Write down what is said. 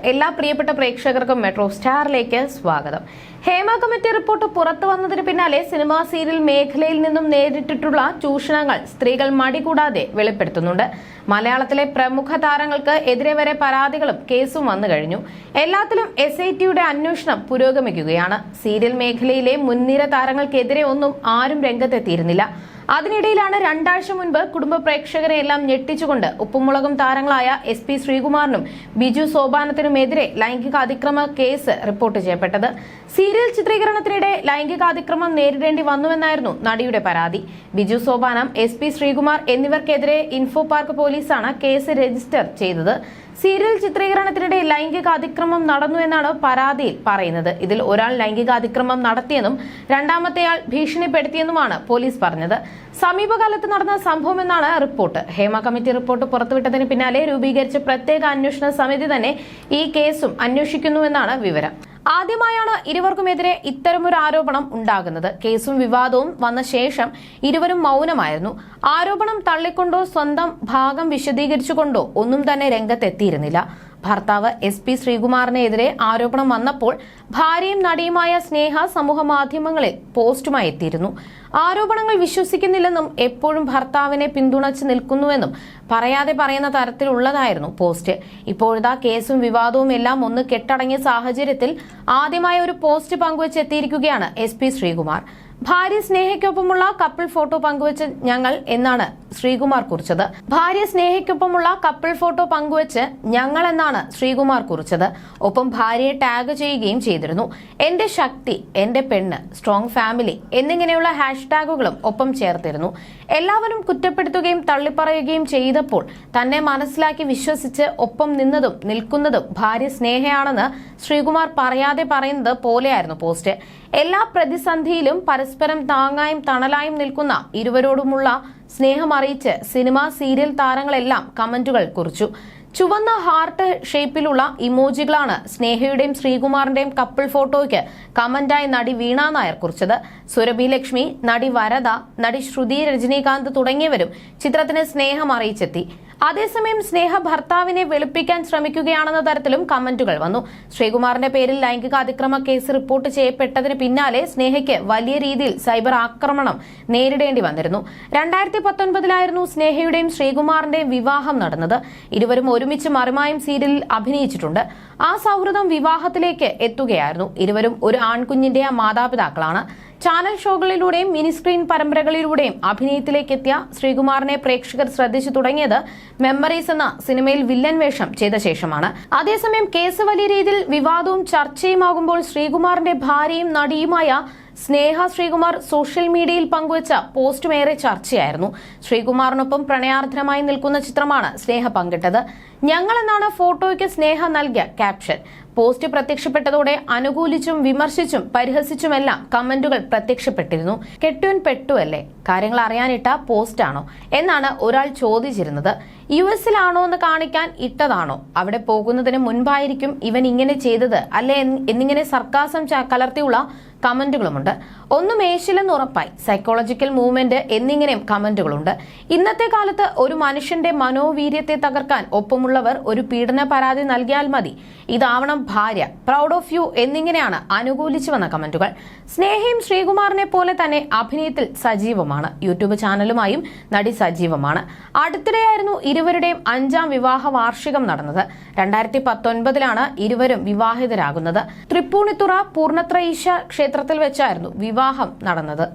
എല്ലാ പ്രിയപ്പെട്ട പ്രേക്ഷകർക്കും മെട്രോ സ്റ്റാറിലേക്ക് സ്വാഗതം. ഹേമ കമ്മിറ്റി റിപ്പോർട്ട് പുറത്തു വന്നതിന് പിന്നാലെ സിനിമാ സീരിയൽ മേഖലയിൽ നിന്നും നേരിട്ടിട്ടുള്ള ചൂഷണങ്ങൾ സ്ത്രീകൾ മടികൂടാതെ വെളിപ്പെടുത്തുന്നുണ്ട്. മലയാളത്തിലെ പ്രമുഖ താരങ്ങൾക്ക് എതിരെ വരെ പരാതികളും കേസും വന്നു കഴിഞ്ഞു. എല്ലാത്തിലും SITയുടെ അന്വേഷണം പുരോഗമിക്കുകയാണ്. സീരിയൽ മേഖലയിലെ മുൻനിര താരങ്ങൾക്കെതിരെ ഒന്നും ആരും രംഗത്തെത്തിയിരുന്നില്ല. അതിനിടയിലാണ് 2 ആഴ്ച മുൻപ് കുടുംബ പ്രേക്ഷകരെ എല്ലാം ഞെട്ടിച്ചുകൊണ്ട് ഉപ്പുമുളകും താരങ്ങളായ SP ശ്രീകുമാറിനും ബിജു സോപാനത്തിനുമെതിരെ ലൈംഗിക അതിക്രമ കേസ് റിപ്പോർട്ട് ചെയ്യപ്പെട്ടത്. സീരിയൽ ചിത്രീകരണത്തിനിടെ ലൈംഗിക അതിക്രമം നേരിടേണ്ടി വന്നുവെന്നായിരുന്നു നടിയുടെ പരാതി. ബിജു സോപാനം, SP ശ്രീകുമാർ എന്നിവർക്കെതിരെ ഇൻഫോ പാർക്ക് പോലീസാണ് കേസ് രജിസ്റ്റർ ചെയ്തത്. സീരിയൽ ചിത്രീകരണത്തിനിടെ ലൈംഗിക അതിക്രമം നടന്നു എന്നാണ് പരാതിയിൽ പറയുന്നത്. ഇതിൽ ഒരാൾ ലൈംഗിക അതിക്രമം നടത്തിയെന്നും രണ്ടാമത്തെയാൾ ഭീഷണിപ്പെടുത്തിയെന്നുമാണ് പോലീസ് പറഞ്ഞത്. സമീപകാലത്ത് നടന്ന സംഭവമെന്നാണ് റിപ്പോർട്ട്. ഹേമ കമ്മിറ്റി റിപ്പോർട്ട് പുറത്തുവിട്ടതിന് പിന്നാലെ രൂപീകരിച്ച പ്രത്യേക അന്വേഷണ സമിതി തന്നെ ഈ കേസും അന്വേഷിക്കുന്നുവെന്നാണ് വിവരം. ആദ്യമായാണ് ഇരുവർക്കുമെതിരെ ഇത്തരമൊരു ആരോപണം ഉണ്ടാകുന്നത്. കേസും വിവാദവും വന്ന ശേഷം ഇരുവരും മൗനമായിരുന്നു. ആരോപണം തള്ളിക്കൊണ്ടോ സ്വന്തം ഭാഗം വിശദീകരിച്ചുകൊണ്ടോ ഒന്നും തന്നെ രംഗത്തെത്തിയിരുന്നില്ല. ഭർത്താവ് SP ശ്രീകുമാറിനെതിരെ ആരോപണം വന്നപ്പോൾ ഭാര്യയും നടിയുമായ സ്നേഹ സമൂഹ മാധ്യമങ്ങളിൽ പോസ്റ്റുമായി എത്തിയിരുന്നു. ആരോപണങ്ങൾ വിശ്വസിക്കുന്നില്ലെന്നും എപ്പോഴും ഭർത്താവിനെ പിന്തുണച്ച് നിൽക്കുന്നുവെന്നും പറയാതെ പറയുന്ന തരത്തിലുള്ളതായിരുന്നു പോസ്റ്റ്. ഇപ്പോഴത്തെ കേസും വിവാദവും എല്ലാം ഒന്ന് കെട്ടടങ്ങിയ സാഹചര്യത്തിൽ ആദ്യമായ ഒരു പോസ്റ്റ് പങ്കുവച്ചെത്തിയിരിക്കുകയാണ് SP ശ്രീകുമാർ. ഭാര്യ സ്നേഹയ്ക്കൊപ്പമുള്ള കപ്പിൾ ഫോട്ടോ പങ്കുവച്ച് ഞങ്ങൾ എന്നാണ് ശ്രീകുമാർ കുറിച്ചത്. ഭാര്യ സ്നേഹയ്ക്കൊപ്പമുള്ള കപ്പിൾ ഫോട്ടോ പങ്കുവച്ച് ഞങ്ങൾ എന്നാണ് ശ്രീകുമാർ കുറിച്ചത്. ഒപ്പം ഭാര്യയെ ടാഗ് ചെയ്യുകയും ചെയ്തിരുന്നു. എന്റെ ശക്തി, എന്റെ പെണ്ണ്, സ്ട്രോങ് ഫാമിലി എന്നിങ്ങനെയുള്ള ഹാഷ്ടാഗുകളും ഒപ്പം ചേർത്തിരുന്നു. എല്ലാവരും കുറ്റപ്പെടുത്തുകയും തള്ളിപ്പറയുകയും ചെയ്തപ്പോൾ തന്നെ മനസ്സിലാക്കി വിശ്വസിച്ച് ഒപ്പം നിന്നതും നിൽക്കുന്നതും ഭാര്യ സ്നേഹയാണെന്ന് ശ്രീകുമാർ പറയാതെ പറയുന്നത് പോലെയായിരുന്നു പോസ്റ്റ്. എല്ലാ പ്രതിസന്ധിയിലും പരസ്പരം താങ്ങായും തണലായും നിൽക്കുന്ന ഇരുവരോടുമുള്ള സ്നേഹം അറിയിച്ച് സിനിമ സീരിയൽ താരങ്ങളെല്ലാം കമന്റുകൾ കുറിച്ചു. ചുവന്ന ഹാർട്ട് ഷേപ്പിലുള്ള ഇമോജികളാണ് സ്നേഹയുടെയും ശ്രീകുമാറിന്റെയും കപ്പിൾ ഫോട്ടോയ്ക്ക് കമന്റായി നടി വീണ നായർ കുറിച്ചത്. സുരഭി ലക്ഷ്മി, നടി വരദ, നടി ശ്രുതി രജനീകാന്ത് തുടങ്ങിയവരും ചിത്രത്തിന് സ്നേഹം അറിയിച്ചെത്തി. അതേസമയം സ്നേഹ ഭർത്താവിനെ വെളുപ്പിക്കാൻ ശ്രമിക്കുകയാണെന്ന തരത്തിലും കമന്റുകൾ വന്നു. ശ്രീകുമാറിന്റെ പേരിൽ ലൈംഗിക അതിക്രമ കേസ് റിപ്പോർട്ട് ചെയ്യപ്പെട്ടതിന് പിന്നാലെ സ്നേഹയ്ക്ക് വലിയ രീതിയിൽ സൈബർ ആക്രമണം നേരിടേണ്ടി വന്നിരുന്നു. 2019 സ്നേഹയുടെയും ശ്രീകുമാറിന്റെയും വിവാഹം നടന്നത്. ഇരുവരും ഒരുമിച്ച് മറിമായം സീരിയലിൽ അഭിനയിച്ചിട്ടുണ്ട്. ആ സൗഹൃദം വിവാഹത്തിലേക്ക് എത്തുകയായിരുന്നു. ഇരുവരും ഒരു ആൺകുഞ്ഞിന്റെ മാതാപിതാക്കളാണ്. ചാനൽ ഷോകളിലൂടെയും മിനി സ്ക്രീൻ പരമ്പരകളിലൂടെയും അഭിനയത്തിലേക്ക് എത്തിയ ശ്രീകുമാറിനെ പ്രേക്ഷകർ ശ്രദ്ധിച്ചു തുടങ്ങിയത് മെമ്മറീസ് എന്ന സിനിമയിൽ വില്ലൻ വേഷം ചെയ്ത ശേഷമാണ്. അതേസമയം കേസ് വലിയ രീതിയിൽ വിവാദവും ചർച്ചയുമാകുമ്പോൾ ശ്രീകുമാറിന്റെ ഭാര്യയും നടിയുമായ സ്നേഹ ശ്രീകുമാർ സോഷ്യൽ മീഡിയയിൽ പങ്കുവച്ച പോസ്റ്റും ഏറെ ചർച്ചയായിരുന്നു. ശ്രീകുമാറിനൊപ്പം പ്രണയാർദ്രമായി നിൽക്കുന്ന ചിത്രമാണ് സ്നേഹ പങ്കിട്ടത്. ഞങ്ങൾ എന്നാണ് ഫോട്ടോയ്ക്ക് സ്നേഹ നൽകിയ ക്യാപ്ഷൻ. പോസ്റ്റ് പ്രത്യക്ഷപ്പെട്ടതോടെ അനുകൂലിച്ചും വിമർശിച്ചും പരിഹസിച്ചുമെല്ലാം കമന്റുകൾ പ്രത്യക്ഷപ്പെട്ടിരുന്നു. കെട്ടുവൻ പെട്ടുവല്ലേ, കാര്യങ്ങൾ അറിയാനിട്ട പോസ്റ്റാണോ എന്നാണ് ഒരാൾ ചോദിച്ചിരുന്നത്. US-ലാണോ എന്ന് കാണിക്കാൻ ഇട്ടതാണോ, അവിടെ പോകുന്നതിന് മുൻപായിരിക്കും ഇവൻ ഇങ്ങനെ ചെയ്തത് അല്ലെ എന്നിങ്ങനെ സർക്കാസം കലർത്തിയുള്ള കമന്റുകളുമുണ്ട്. ഒന്നും ഏശിലെന്ന് ഉറപ്പായി, സൈക്കോളജിക്കൽ മൂവ്മെന്റ് എന്നിങ്ങനെയും കമന്റുകളുണ്ട്. ഇന്നത്തെ കാലത്ത് ഒരു മനുഷ്യന്റെ മനോവീര്യത്തെ തകർക്കാൻ ഒപ്പമുള്ളവർ ഒരു പീഡന പരാതി നൽകിയാൽ മതി, ഇതാവണം ഭാര്യ, പ്രൗഡ് ഓഫ് യു എന്നിങ്ങനെയാണ് അനുകൂലിച്ചു വന്ന കമന്റുകൾ. സ്നേഹയും ശ്രീകുമാറിനെ പോലെ തന്നെ അഭിനയത്തിൽ സജീവമാണ്. യൂട്യൂബ് ചാനലുമായും നടി സജീവമാണ്. അടുത്തിടെയായിരുന്നു ഇരുവരുടെയും 5ാം വിവാഹ വാർഷികം നടന്നത്. 2019 ഇരുവരും വിവാഹിതരാകുന്നത്. തൃപ്പൂണിത്തുറ പൂർണ്ണത്രയീശ ക്ഷേത്രത്തിൽ വെച്ചായിരുന്നു വിവാഹം നടന്നത്.